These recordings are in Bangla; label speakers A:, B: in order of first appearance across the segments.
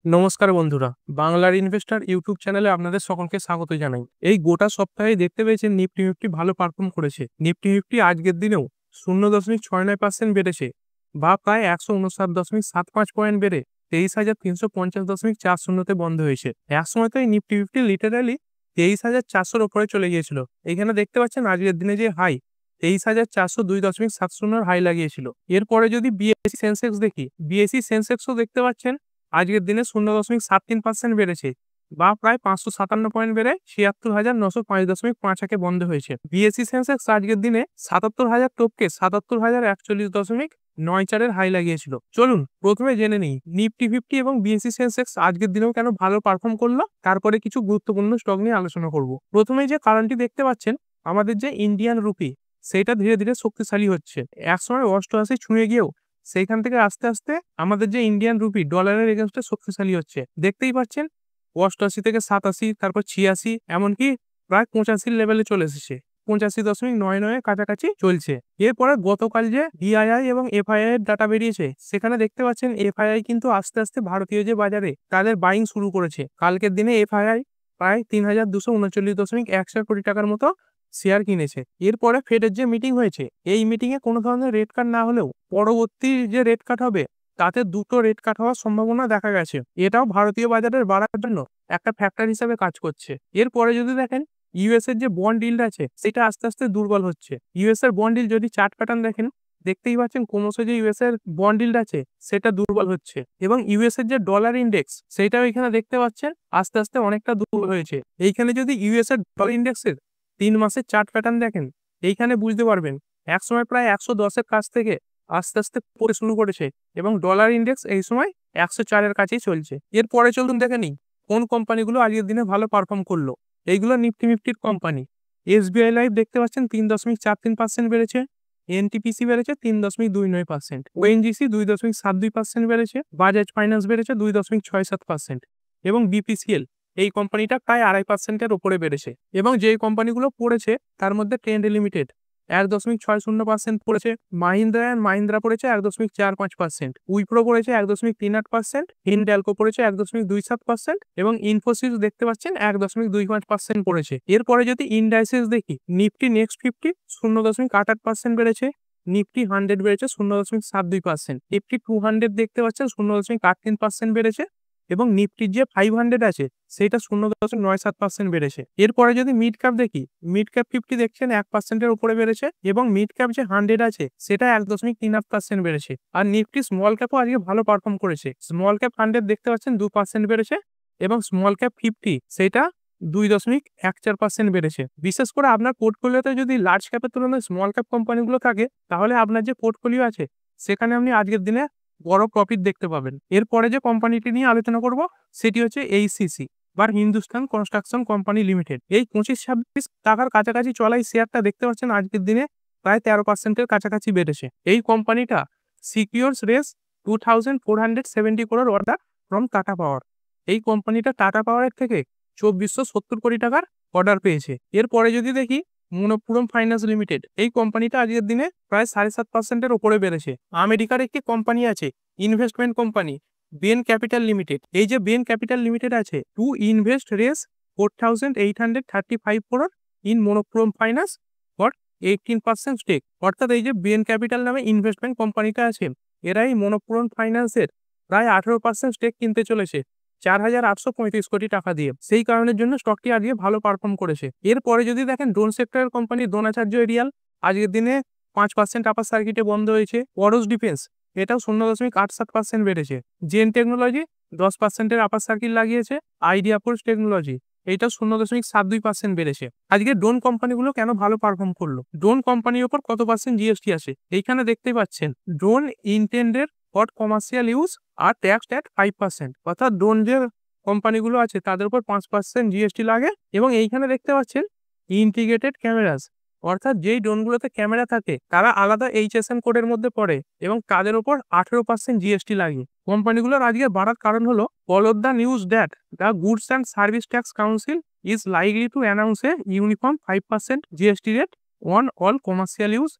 A: নমস্কার বন্ধুরা, বাংলার ইনভেস্টর ইউটিউব চ্যানেলে আপনাদের সকলকে স্বাগত জানাই। এই গোটা সপ্তাহে দেখতে পেয়েছেন নিফটি ভালো পারফর্ম করেছে। নিফটি আজকের দিনেও 0.69% বেড়েছে বা প্রায় 159.75 পয়েন্ট বেড়ে 23,350.40 বন্ধ হয়েছে। একসময় তো এই নিফটি লিটারালি 23,400-র ওপরে চলে গিয়েছিল। এখানে দেখতে পাচ্ছেন আজকের দিনে যে হাই 23,402.70 হাই লাগিয়েছিল। এরপরে যদি বিএসসি সেন্সেক্স দেখি, বিএসসি সেন্সেক্সও দেখতে পাচ্ছেন আজকের দিনে 0.73% বেড়েছে বা প্রায় 557 পয়েন্ট বেড়ে 76,905.51 বন্ধ হয়েছে। বিএসসি সেন্সেক্স আজকের দিনে 77,000 টপকে 77,041.94 হাই লাগিয়েছিল। চলুন প্রথমে জেনে নিই নিফটি এবং বিএসসি সেন্সেক্স আজকের দিনেও কেন ভালো পারফর্ম করলো, তারপরে কিছু গুরুত্বপূর্ণ স্টক নিয়ে আলোচনা করব। প্রথমে যে কারণটি দেখতে পাচ্ছেন, আমাদের যে ইন্ডিয়ান রুপি সেটা ধীরে ধীরে শক্তিশালী হচ্ছে। একসময় 88 ছুঁয়ে গিয়েও সেইখান থেকে আস্তে আস্তে আমাদের যে ইন্ডিয়ান রুপি ডলারের এগেনস্টে শক্তিশালী হচ্ছে। দেখতেই পাচ্ছেন 88 থেকে 87, তারপর 86, এমনকি প্রায় 85 লেভেলে চলে এসেছে। 85.99 কাছাকাছি চলছে। এরপরে গতকাল যে ডিআইআই এবং এফআইআই এর ডাটা বেরিয়েছে, সেখানে দেখতে পাচ্ছেন এফআইআই কিন্তু আস্তে আস্তে ভারতীয় যে বাজারে তাদের বাইং শুরু করেছে। কালকের দিনে এফআইআই প্রায় 3,239.14 কোটি টাকার মতো শেয়ার কিনেছে। এরপরে ফেডের যে মিটিং হয়েছে, এই মিটিং এ কোনো ধরনের রেট কাট না হলেও পরবর্তী যে রেট কাট হবে তাতে দুটো রেট কাট হওয়ার সম্ভাবনা দেখা গেছে। এটাও ভারতীয় বাজারের বাড়ার জন্য একটা ফ্যাক্টর হিসেবে কাজ করছে। এরপরে যদি দেখেন ইউএস এর যে বন্ড ইল্ড আছে সেটা আস্তে আস্তে দুর্বল হচ্ছে। ইউএস এর বন্ড ইল্ড যদি চার্ট প্যাটার্ন দেখেন, দেখতেই পাচ্ছেন ক্রমশ যে ইউএস এর বন্ড ইল্ড আছে সেটা দুর্বল হচ্ছে এবং ইউএস এর যে ডলার ইন্ডেক্স সেটাও এখানে দেখতে পাচ্ছেন আস্তে আস্তে অনেকটা দুর্বল হয়েছে। এইখানে যদি ইউএস এর ডলার ইন্ডেক্সের 3 মাসের চার্ট প্যাটার্ন দেখেন, এইখানে বুঝতে পারবেন একসময় প্রায় 110-এর কাছ থেকে আস্তে আস্তে পড়ে শুরু করেছে এবং ডলার ইন্ডেক্স এই সময় 104-এর কাছেই চলছে। এরপরে চলুন দেখে নিই কোন কোম্পানিগুলো আজকের দিনে ভালো পারফর্ম করলো। এইগুলো নিফটির কোম্পানি। এসবিআই লাইফ দেখতে পাচ্ছেন 3.43% বেড়েছে, এনটিপিসি বেড়েছে 3.29%, ওএনজিসি 2.72% বেড়েছে, বাজাজ ফাইন্যান্স বেড়েছে 2.67% এবং বিপিসিএল এই কোম্পানিটা প্রায় 2.5%-এর ওপরে বেড়েছে। এবং যেই কোম্পানিগুলো পড়েছে তার মধ্যে ট্রেন্ড লিমিটেড 1.60% পড়েছে, মাহিন্দ্রা পড়েছে 1.45%, উইপ্রো পড়েছে 1.38%, হিন্ডালকো পড়েছে 1.27% এবং ইনফোসিস দেখতে পাচ্ছেন 1.25% পড়েছে। এরপরে যদি ইন্ডাইসেস দেখি, নিফটি নেক্সট 50 0.88% বেড়েছে, নিফটি 100 বেড়েছে 0.72%, নিফটি 200 দেখতে পাচ্ছেন 0.83% বেড়েছে এবং নিফটির যে 500 আছে সেটা 0.97% বেড়েছে। এরপরে যদি মিড ক্যাপ দেখি, মিড ক্যাপ 50 দেখছেন 1%-এর উপরে বেড়েছে এবং মিড ক্যাপ যে 100 আছে সেটা 1.38% বেড়েছে। আর নিফটি স্মল ক্যাপও আজকে ভালো পারফর্ম করেছে। স্মল ক্যাপ 100 দেখতে পাচ্ছেন 2% বেড়েছে এবং স্মল ক্যাপ 50 সেটা 2.14% বেড়েছে। বিশেষ করে আপনার পোর্টফোলিওতে যদি লার্জ ক্যাপের তুলনায় স্মল ক্যাপ কোম্পানিগুলো থাকে, তাহলে আপনার যে পোর্টফোলিও আছে সেখানে আপনি আজকের দিনে বড় প্রফিট দেখতে পাবেন। এরপরে যে কোম্পানিটি নিয়ে আলোচনা করব সেটি হচ্ছে এইসিসি বা হিন্দুস্তান কনস্ট্রাকশন কোম্পানি লিমিটেড। এই 25-26 টাকার কাছাকাছি চলা এই শেয়ারটা দেখতে পাচ্ছেন আজকের দিনে প্রায় 13%-এর কাছাকাছি বেড়েছে। এই কোম্পানিটা secures Rs 2,470 crore order from Tata Power. এই কোম্পানিটা টাটা পাওয়ারের থেকে 2,470 কোটি টাকার অর্ডার পেয়েছে। এরপরে যদি দেখি মনপ্পুরম ফাইন্যান্স লিমিটেড, এই কোম্পানিটা আজকের দিনে প্রায় 7.5%-এর উপরে বেড়েছে। আমেরিকার একটি কোম্পানি আছে investment company Bain Capital Limited. এই যে বেন ক্যাপিটাল লিমিটেড আছে to invest Rs 4,835 crore in Manappuram finance for 18% stake. অর্থাৎ এই যে বেন ক্যাপিটাল নামে ইনভেস্টমেন্ট কোম্পানিটা আছে, এরা এই মনপ্পুরম ফাইন্যান্সের প্রায় 18% স্টেক কিনতে চলেছে 4,835 কোটি টাকা দিয়ে। সেই কারণের জন্য স্টকটি আজকে ভালো পারফর্ম করেছে। এরপরে যদি দেখেন ড্রোন সেক্টরের কোম্পানি দ্রোণাচার্য এরিয়াল আজকের দিনে 5% আপার সার্কিটে বন্ধ হয়েছে। পরশ ডিফেন্স এটাও 0.87% বেড়েছে। জেন টেকনোলজি 10%-এর আপার সার্কিট লাগিয়েছে। আইডিয়া ফোর্স টেকনোলজি এইটা 0.72% বেড়েছে। আজকে ড্রোন কোম্পানিগুলো কেন ভালো পারফর্ম করলো? ড্রোন কোম্পানির উপর কত পার্সেন্ট জিএসটি আছে এইখানে দেখতেই পাচ্ছেন। Drone intended for commercial use are taxed at 5%। অর্থাৎ ড্রোন যে কোম্পানিগুলো আছে তাদের উপর 5% জিএসটি লাগে। এবং এইখানে দেখতে পাচ্ছেন ইন্টিগ্রেটেড ক্যামেরাস, অর্থাৎ যেই ড্রোনগুলোতে ক্যামেরা থাকে তারা আলাদা এইচএসএন কোডের মধ্যে পড়ে এবং তাদের উপর 18% জিএসটি লাগে। কোম্পানিগুলোর আজকে বাড়ার কারণ হলো all of the news that the goods and service tax council is likely to announce A uniform 5% GST rate on all commercial use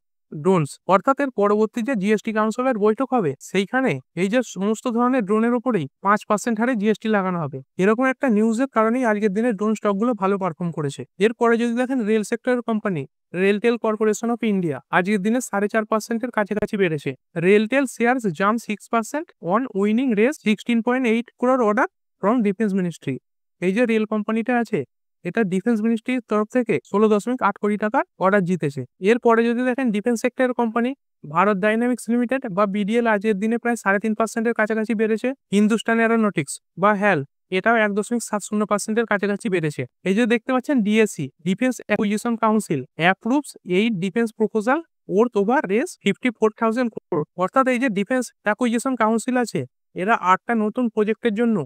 A: drones, অর্থাৎ এর পরবর্তী যে জিএসটি কাউন্সিলের বৈঠক হবে সেইখানে এই যে সমস্ত ধরনের ড্রোনের উপরেই 5% হারে জিএসটি লাগানো হবে। এরকম একটা নিউজের কারণেই আজকের দিনে ড্রোন স্টকগুলো ভালো পারফর্ম করেছে। এরপরে যদি দেখেন রেল সেক্টরের company RailTel corporation of India আজকের দিনে 4.5% কাছাকাছি বেড়েছে। RailTel shares jump 6% on winning race 16.8 crore order from defence ministry. এই যে রেল কোম্পানিটা আছে এটা ডিফেন্স মিনিস্ট্রির তরফ থেকে 16.8 কোটি টাকার অর্ডার জিতেছে। এরপরে যদি দেখেন ডিফেন্স সেক্টরের কোম্পানি ভারত ডাইনামিক্স লিমিটেড বা বিডিএল আজকের দিনে প্রায় 3.5% কাছাকাছি বেড়েছে। হিন্দুস্তান এরোনটিক্স বা হ্যাল এটাও 1.70% কাছাকাছি বেড়েছে। এই যে দেখতে পাচ্ছেন DSC defence acquisition council approves এই defence proposal worth over Rs 54,000 crore। অর্থাৎ এই যে ডিফেন্স অ্যাকুইজিশন কাউন্সিল আছে এরা 8টা নতুন প্রজেক্টের জন্য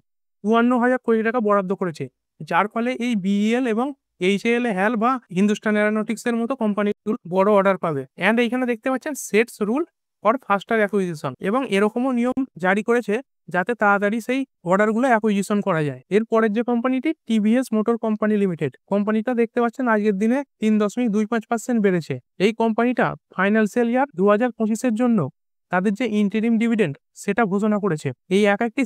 A: 52,000 কোটি টাকা বরাদ্দ করেছে, যার ফলে এই বিইএল এবং এইচএএল হ্যাল বা হিন্দুস্তান এরোনটিক্স এর মতো কোম্পানিগুলো বড় অর্ডার পাবে। এন্ড এইখানে দেখতে পাচ্ছেন সেটস রুল ফর ফাস্টার অ্যাকুইজিশন এবং এরকমও নিয়ম জারি করেছে যাতে তাড়াতাড়ি সেই অর্ডারগুলো অ্যাকুইজিশন করা যায়। এরপরের যে কোম্পানিটি টিভিএস মোটর কোম্পানি লিমিটেড, কোম্পানিটা দেখতে পাচ্ছেন আজকের দিনে 3.25% বেড়েছে। এই কোম্পানিটা ফাইন্যান্সিয়াল ইয়ার 2025-এর জন্য তাদের যে ইন্টারিম ডিভিডেন্ড সেটা ঘোষণা করেছে। এই এক একটি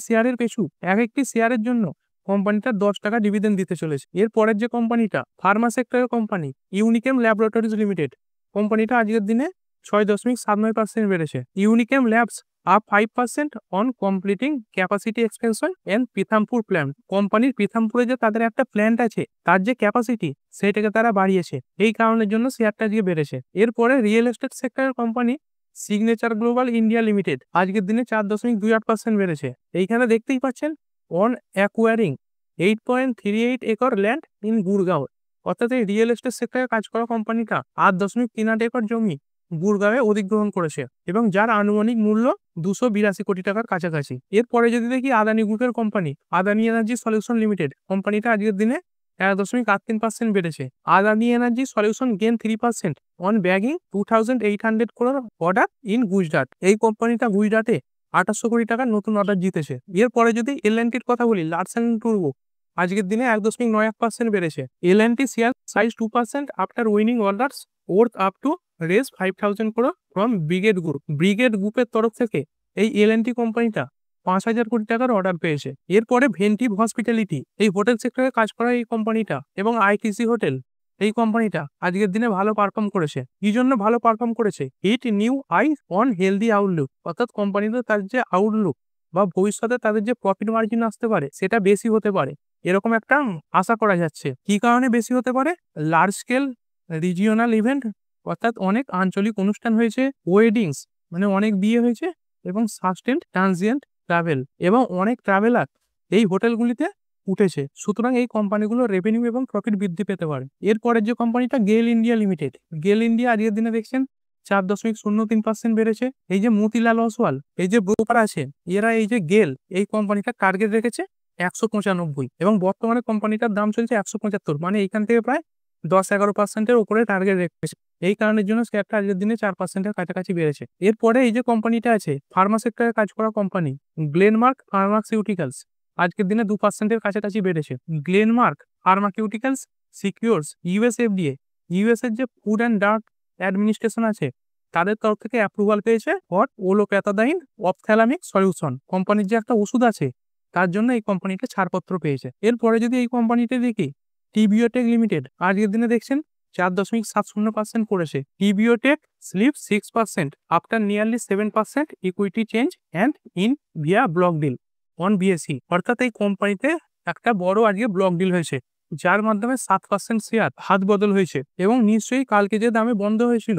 A: শেয়ারের জন্য কোম্পানিটা 10 টাকা ডিভিডেন্ড দিতে চলেছে। এরপরের যে কোম্পানিটা ফার্মা সেক্টরের কোম্পানি ইউনিকেম ল্যাবরেটরিজ লিমিটেড, কোম্পানিটা আজকের দিনে 6.79% বেড়েছে। Unichem labs up 5% on completing capacity expansion and Pithampur plant. কোম্পানির পিথামপুরে যে তাদের একটা প্ল্যান্ট আছে তার যে ক্যাপাসিটি সেটাকে তারা বাড়িয়েছে, এই কারণের জন্য শেয়ারটা দিয়ে বেড়েছে। এরপরে রিয়েল এস্টেট সেক্টরের company signature global India limited আজকের দিনে 4.28% বেড়েছে। এইখানে দেখতেই পাচ্ছেন on acquiring 8.38 acre land in Gurgaon, অর্থাৎ এই রিয়েল এস্টেট সেক্টরে কাজ করা কোম্পানিটা 8.38 একর জমি গুরগাঁওয়ে অধিগ্রহণ করেছে এবং যার আনুমানিক মূল্য 282 কোটি টাকার কাছাকাছি। এরপরে যদি দেখি আদানি গ্রুপের company Adani energy solution limited, কোম্পানিটা আজকের দিনে 1.83% বেড়েছে। Adani energy solution gain 3% on bagging 2,800 crore order in Gujarat. এই কোম্পানিটা গুজরাটে 2800 কোটি টাকার নতুন অর্ডার জিতেছে। এরপরে যদি এল&টির কথা বলি, লার্সেন টুরবো আজকের দিনে 1.91% বেড়েছে। L&T shares rise 2% after winning orders worth up to Rs 5,000 crore from Brigade Group. Brigade গ্রুপের তরফ থেকে এই এল&টি কোম্পানিটা 5,000 কোটি টাকার অর্ডার পেয়েছে। এরপরে ভেন্টিভ হসপিটালিটি, এই হোটেল সেক্টরে কাজ করা এই কোম্পানিটা এবং আইটিসি হোটেল, এই কোম্পানিটা আজকের দিনে ভালো পারফর্ম করেছে। কি জন্য ভালো পারফর্ম করেছে? Hit new high on healthy outlook, অর্থাৎ কোম্পানিতে তার যে আউটলুক বা ভবিষ্যতে তাদের যে প্রফিট মার্জিন আসতে পারে সেটা বেশি হতে পারে, এরকম একটা আশা করা যাচ্ছে। কি কারণে বেশি হতে পারে? লার্জ স্কেল রিজিওনাল ইভেন্ট, অর্থাৎ অনেক আঞ্চলিক অনুষ্ঠান হয়েছে, ওয়েডিংস মানে অনেক বিয়ে হয়েছে এবং সাস্টেন্ড ট্রানজিয়েন্ট ট্রাভেল এবং অনেক ট্রাভেলার এই হোটেলগুলিতে উঠেছে। সুতরাং এই কোম্পানিগুলো রেভিনিউ এবং প্রফিট বৃদ্ধি পেতে পারে। এরপরের যে কোম্পানিটা গেল ইন্ডিয়া লিমিটেড, গেল ইন্ডিয়া আজকের দিনে দেখছেন 4.03% বেড়েছে। এই যে মতিলাল ওসওয়াল এই যে ব্রোকার আছে এরা এই যে গেল এই কোম্পানিটা টার্গেট রেখেছে 195 এবং বর্তমানে কোম্পানিটার দাম চলছে 175, মানে এইখান থেকে প্রায় 10-11%-এর উপরে টার্গেট রেখেছে। এই কারণের জন্য শেয়ারটা আজকের দিনে 4%-এর কাছাকাছি বেড়েছে। এরপরে এই যে কোম্পানিটা আছে ফার্মা সেক্টরে কাজ করা কোম্পানি গ্লেনমার্ক ফার্মাসিউটিক্যালস আজকের দিনে 2%-এর কাছাকাছি বেড়েছে। Glenmark pharmaceuticals সিকিউরস US FDA, US এর যে ফুড অ্যান্ড ড্রাগ অ্যাডমিনিস্ট্রেশন আছে তাদের তরফ থেকে অ্যাপ্রুভাল পেয়েছে ফর ওলোপ্যাথাদাইন অপথ্যালামিক সলিউশন। কোম্পানির যে একটা ওষুধ আছে তার জন্য এই কোম্পানিটা ছাড়পত্র পেয়েছে। এরপরে যদি এই কোম্পানিতে দেখি টিবিওটেক লিমিটেড আজকের দিনে দেখছেন 4.70% করেছে। TBO Tek slips 6% after nearly 7% equity change hands via block deal on BSE, অর্থাৎ এই কোম্পানিতে একটা বড় আজকে ব্লক ডিল হয়েছে যার মাধ্যমে 7% শেয়ার হাত বদল হয়েছে এবং নিশ্চয়ই কালকে যে দামে বন্ধ হয়েছিল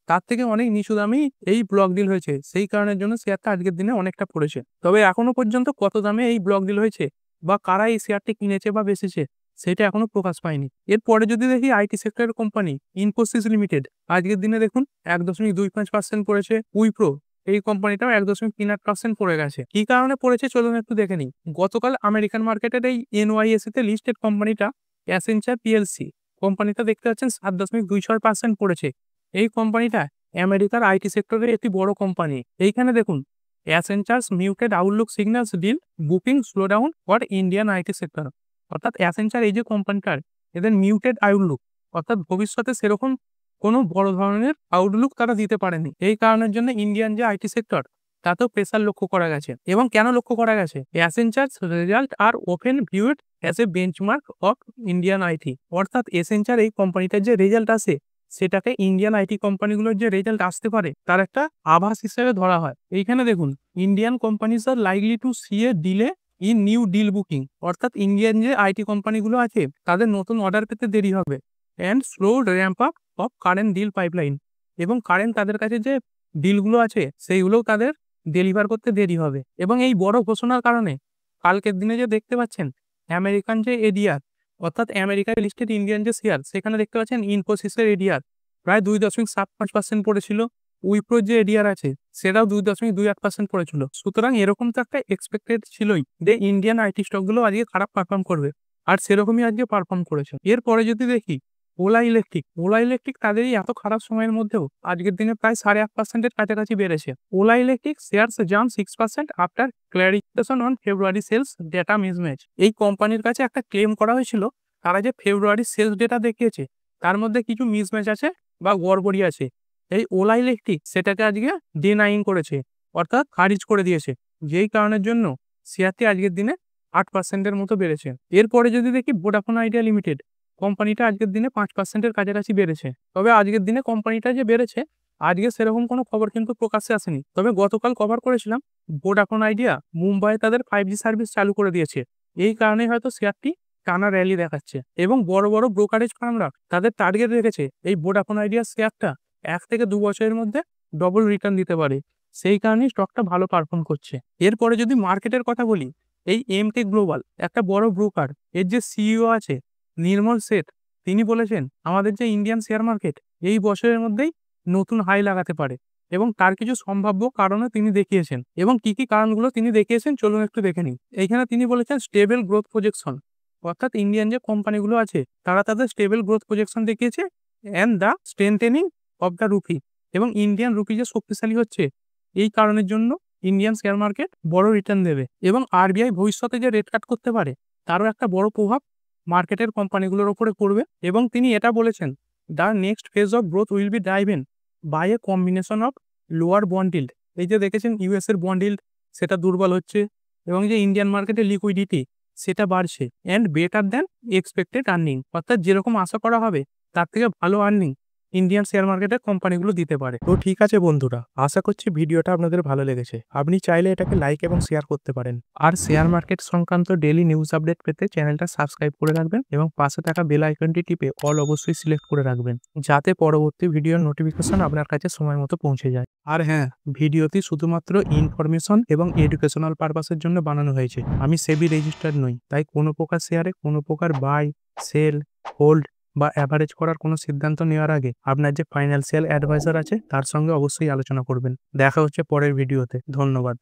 A: তার থেকে অনেক নিচু দামেই এই ব্লক ডিল হয়েছে, সেই কারণের জন্য শেয়ারটা আজকের দিনে অনেকটা পড়েছে। তবে এখনো পর্যন্ত কত দামে এই ব্লক ডিল হয়েছে বা কারা এই শেয়ারটি কিনেছে বা বেচেছে সেটা এখনো প্রকাশ পায়নি। এরপরে যদি দেখি আইটি সেক্টরের কোম্পানি ইনফোসিস লিমিটেড আজকের দিনে দেখুন 1.25% পড়েছে। উইপ্রো এই কোম্পানিটাও 1.38% পড়ে গেছে। কি কারণে পড়েছে চলুন একটু দেখে নিই। গতকাল আমেরিকান মার্কেটের এই এনওয়াইএসি তে লিস্টেড কোম্পানিটা অ্যাসেঞ্চার পিএলসি, কোম্পানিটা দেখতে পাচ্ছেন 7.26% পড়েছে। এই কোম্পানিটা আমেরিকার আইটি সেক্টরের একটি বড় কোম্পানি। এইখানে দেখুন Accenture's muted outlook signals deal booking slowdown for Indian IT sector, অর্থাৎ অ্যাসেঞ্চার এই যে কোম্পানিটার এদের মিউটেড আউটলুক, অর্থাৎ ভবিষ্যতে সেরকম কোনো বড় ধরনের আউটলুক তারা দিতে পারেনি। এই কারণের জন্য ইন্ডিয়ান যে আইটি সেক্টর তাতেও প্রেসার লক্ষ্য করা গেছে। এবং কেন লক্ষ্য করা গেছে? Accenture's result are often viewed as a benchmark of Indian IT. অর্থাৎ এসেঞ্চার এই কোম্পানিটার যে রেজাল্ট আসে সেটাকে ইন্ডিয়ান আইটি কোম্পানিগুলোর যে রেজাল্ট আসতে পারে তার একটা আভাস হিসেবে ধরা হয়। এইখানে দেখুন, Indian companies are likely to see a delay in new deal booking. অর্থাৎ ইন্ডিয়ান যে আইটি কোম্পানিগুলো আছে তাদের নতুন অর্ডার পেতে দেরি হবে। And slow ramp up of current deal pipeline. এবং কারেন্ট তাদের কাছে যে ডিলগুলো আছে সেইগুলোও তাদের ডেলিভার করতে দেরি হবে। এবং এই বড় ঘোষণার কারণে কালকের দিনে যে দেখতে পাচ্ছেন আমেরিকান যে এডিআর, অর্থাৎ আমেরিকায় লিস্টেড ইন্ডিয়ান যে শেয়ার, সেখানে দেখতে পাচ্ছেন ইনফোসিসের এডিআর প্রায় 2.75% পড়েছিল। উইপ্রোর যে এডিআর আছে সেটাও 2.28% পড়েছিল। সুতরাং এরকম তো একটা এক্সপেক্টেড ছিলই যে ইন্ডিয়ান আইটি স্টকগুলো আজকে খারাপ পারফর্ম করবে, আর সেরকমই আজকে পারফর্ম করেছে। এরপরে যদি দেখি ওলা ইলেকট্রিক তাদের এই এত খারাপ সময়ের মধ্যেও আজকের দিনে প্রায় 8.5%-এর কাছাকাছি বেড়েছে। Ola electric shares jump 6% after clarification on February sales data mismatch. এই কোম্পানির কাছে একটা ক্লেম করা হয়েছিল তারা যে ফেব্রুয়ারি সেলস ডেটা দেখিয়েছে তার মধ্যে কিছু মিসম্যাচ আছে বা গড়বড়ি আছে। এই ওলা ইলেকট্রিক সেটাকে আজকে ডিনাইং করেছে, অর্থাৎ খারিজ করে দিয়েছে, যেই কারণের জন্য শেয়ারটি আজকের দিনে 8%-এর মতো বেড়েছে। এরপরে যদি দেখি ভোডাফোন আইডিয়া লিমিটেড, কোম্পানিটা আজকের দিনে 5%-এর কাছাকাছি বেড়েছে। তবে আজকের দিনে কোম্পানিটা যে বেড়েছে আজকে সেরকম কোনো খবর কিন্তু প্রকাশ্যে আসেনি। তবে গতকাল কভার করেছিলাম ভোডাফোন আইডিয়া মুম্বাইয়ে তাদের 5G সার্ভিস চালু করে দিয়েছে। এই কারণে হয়তো শেয়ারটি টানা র্যালি দেখাচ্ছে। এবং বড় বড় ব্রোকারেজ ফার্মরা তাদের টার্গেট রেখেছে এই ভোডাফোন আইডিয়া শেয়ারটা 1 থেকে 2 বছরের মধ্যে ডবল রিটার্ন দিতে পারে। সেই কারণেই স্টকটা ভালো পারফর্ম করছে। এরপরে যদি মার্কেটের কথা বলি, এই এমকে গ্লোবাল একটা বড় ব্রোকার, এর যে সিইও আছে নির্মল শেঠ, তিনি বলেছেন আমাদের যে ইন্ডিয়ান শেয়ার মার্কেট এই বছরের মধ্যেই নতুন হাই লাগাতে পারে। এবং তার কিছু সম্ভাব্য কারণও তিনি দেখিয়েছেন। এবং কি কি কারণগুলো তিনি দেখিয়েছেন চলুন একটু দেখে নিই। এইখানে তিনি বলেছেন স্টেবল গ্রোথ প্রজেকশন, অর্থাৎ ইন্ডিয়ান যে কোম্পানিগুলো আছে তারা তাদের স্টেবল গ্রোথ প্রজেকশন দেখিয়েছে। And the strengthening of the rupee, এবং ইন্ডিয়ান রুপি যে শক্তিশালী হচ্ছে এই কারণের জন্য ইন্ডিয়ান শেয়ার মার্কেট বড় রিটার্ন দেবে। এবং আরবিআই ভবিষ্যতে যে রেট কাট করতে পারে তারও একটা বড় প্রভাব মার্কেটের কোম্পানিগুলোর উপরে পড়বে। এবং তিনি এটা বলেছেন the next phase of growth will be driven by a combination of lower bond yield. এই যে দেখেছেন ইউএস এর বন্ড ইল্ড সেটা দুর্বল হচ্ছে, এবং যে ইন্ডিয়ান মার্কেটের লিকুইডিটি সেটা বাড়ছে, and better than expected earning, অর্থাৎ যেরকম আশা করা হবে তার থেকে ভালো আর্নিং ইন্ডিয়ান শেয়ার মার্কেটের কোম্পানিগুলো দিতে পারে। তো ঠিক আছে বন্ধুরা, আশা করছি ভিডিওটা আপনাদের ভালো লেগেছে। আপনি চাইলে এটাকে লাইক এবং শেয়ার করতে পারেন। আর শেয়ার মার্কেট সংক্রান্ত ডেইলি নিউজ আপডেট পেতে চ্যানেলটা সাবস্ক্রাইব করে রাখবেন এবং পাশে থাকা বেল আইকনটি টিপে অল অবশ্যই সিলেক্ট করে রাখবেন, যাতে পরবর্তী ভিডিওর নোটিফিকেশন আপনার কাছে সময় মতো পৌঁছে যায়। আর হ্যাঁ, ভিডিওটি শুধুমাত্র ইনফরমেশন এবং এডুকেশনাল পারপাসের জন্য বানানো হয়েছে। আমি সেবি রেজিস্টার্ড নই, তাই কোনো প্রকার শেয়ারে কোনো প্রকার বাই, সেল, হোল্ড বা অ্যাভারেজ করার কোনো সিদ্ধান্ত নেওয়ার আগে আপনার যে ফাইন্যান্সিয়াল অ্যাডভাইজার আছে তার সঙ্গে অবশ্যই আলোচনা করবেন। দেখা হচ্ছে পরের ভিডিওতে। ধন্যবাদ।